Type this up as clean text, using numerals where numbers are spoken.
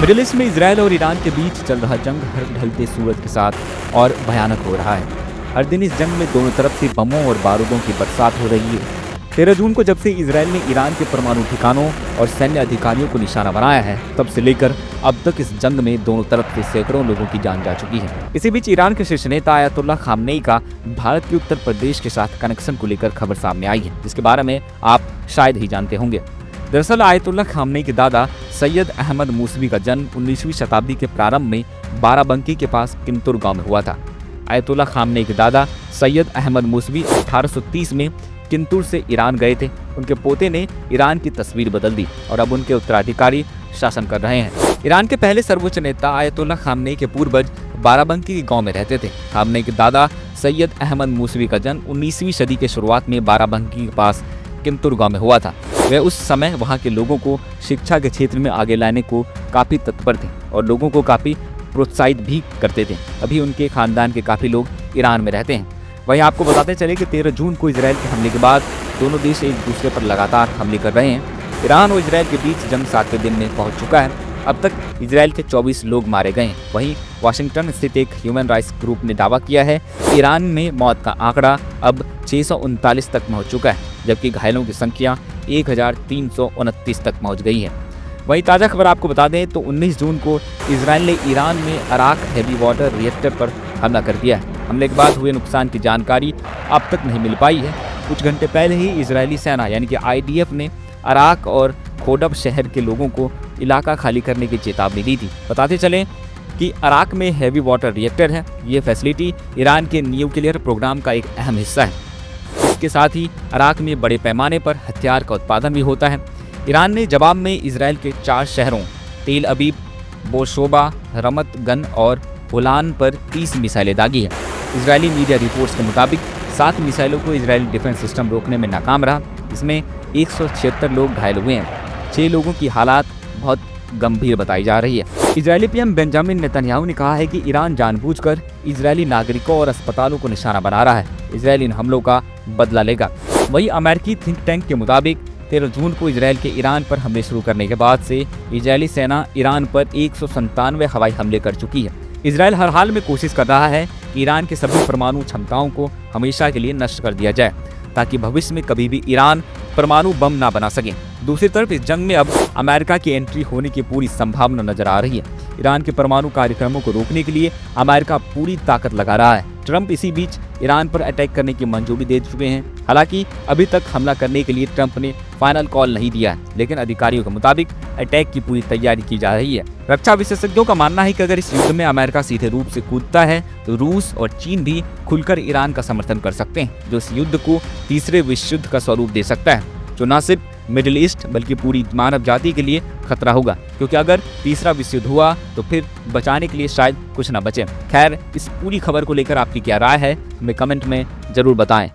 Middle east में Israel और Iran के बीच चल रहा जंग हर ढलते सूरज के साथ और भयानक हो रहा है। हर दिन इस जंग में दोनों तरफ से बमों और बारूदों की बरसात हो रही है। 13 जून को जब से इजराइल ने ईरान के परमाणु ठिकानों और सैन्य अधिकारियों को निशाना बनाया है, तब से लेकर अब तक इस जंग में दोनों तरफ से सैकड़ों लोगों की जान जा चुकी है। इसी बीच ईरान के शीर्ष नेता आयतुल्लाह खामनेई का भारत के उत्तर प्रदेश के साथ कनेक्शन को लेकर खबर सामने आई है, जिसके बारे में आप शायद ही जानते होंगे। दरअसल आयतुल्लाह खामनेई के दादा सैयद अहमद मूसवी का जन्म 19वीं शताब्दी के प्रारंभ में बाराबंकी के पास किंतुर गांव में हुआ था। आयतुल्लाह खामनेई के दादा सैयद अहमद मूसवी 1830 में किंतुर से ईरान गए थे। उनके पोते ने ईरान की तस्वीर बदल दी और अब उनके उत्तराधिकारी शासन कर रहे हैं। ईरान के पहले सर्वोच्च नेता आयतुल्लाह खामनेई के पूर्वज बाराबंकी के गांव में रहते थे। खामनेई के दादा सैयद अहमद मूसवी का जन्म 19वीं सदी के शुरुआत में बाराबंकी के पास किंतुर गांव में हुआ था। वे उस समय वहां के लोगों को शिक्षा के क्षेत्र में आगे लाने को काफी तत्पर थे और लोगों को काफी प्रोत्साहित भी करते थे। अभी उनके खानदान के काफी लोग ईरान में रहते हैं। वहीं आपको बताते चले कि 13 जून को इजराइल के हमले के बाद दोनों देश एक दूसरे पर लगातार हमले कर रहे हैं। ईरान और इजराइल के बीच जंग 7वें दिन में पहुंच चुका है। अब तक इजराइल के 24 लोग मारे गए हैं। वहीं वाशिंगटन स्थित एक ह्यूमन राइट्स ग्रुप ने दावा किया है कि ईरान में मौत का आंकड़ा अब 639 तक पहुंच चुका है, जबकि घायलों की संख्या 1329 तक पहुंच गई है। वहीं ताज़ा खबर आपको बता दें तो 19 जून को इजराइल ने ईरान में अराक हैवी वाटर रिएक्टर पर हमला कर दिया है। हमले के बाद हुए नुकसान की जानकारी अब तक नहीं मिल पाई है। कुछ घंटे पहले ही इजरायली सेना यानी कि IDF ने अराक और खोडब शहर के लोगों को इलाका खाली करने की चेतावनी दी थी। बताते चलें कि अराक में हैवी वाटर रिएक्टर है। ये फैसिलिटी ईरान के न्यूक्लियर प्रोग्राम का एक अहम हिस्सा है। इसके साथ ही अराक में बड़े पैमाने पर हथियार का उत्पादन भी होता है। ईरान ने जवाब में इजराइल के 4 शहरों तेल अबीब, बोशोबा, रमत गन और उलान पर 30 मिसाइलें दागी है। इजरायली मीडिया रिपोर्ट्स के मुताबिक 7 मिसाइलों को इजरायली डिफेंस सिस्टम रोकने में नाकाम रहा। इसमें 176 लोग घायल हुए हैं। 6 लोगों की हालात बहुत गंभीर बताई जा रही है। इजरायली पीएम बेंजामिन नेतन्याहू ने कहा है कि ईरान जानबूझकर इजरायली नागरिकों और अस्पतालों को निशाना बना रहा है। इजरायल इन हमलों का बदला लेगा। वहीं अमेरिकी थिंक टैंक के मुताबिक 13 जून को इजरायल के ईरान पर हमले शुरू करने के बाद से इजरायली सेना ईरान पर 197 हवाई हमले कर चुकी है। इजरायल हर हाल में कोशिश कर रहा है कि ईरान के सभी परमाणु क्षमताओं को हमेशा के लिए नष्ट कर दिया जाए, ताकि भविष्य में कभी भी ईरान परमाणु बम ना बना सके। दूसरी तरफ इस जंग में अब अमेरिका की एंट्री होने की पूरी संभावना नजर आ रही है। ईरान के परमाणु कार्यक्रमों को रोकने के लिए अमेरिका पूरी ताकत लगा रहा है। ट्रंप इसी बीच ईरान पर अटैक करने की मंजूरी दे चुके हैं। हालांकि अभी तक हमला करने के लिए ट्रंप ने फाइनल कॉल नहीं दिया है, लेकिन अधिकारियों के मुताबिक अटैक की पूरी तैयारी की जा रही है। रक्षा विशेषज्ञों का मानना है कि अगर इस युद्ध में अमेरिका सीधे रूप से कूदता है तो रूस और चीन भी खुलकर ईरान का समर्थन कर सकते हैं, जो इस युद्ध को तीसरे विश्व युद्ध का स्वरूप दे सकता है, जो न सिर्फ मिडिल ईस्ट बल्कि पूरी मानव जाति के लिए खतरा होगा। क्योंकि अगर तीसरा विश्व युद्ध हुआ तो फिर बचाने के लिए शायद कुछ न बचे। खैर, इस पूरी खबर को लेकर आपकी क्या राय है हमें कमेंट में जरूर बताएं।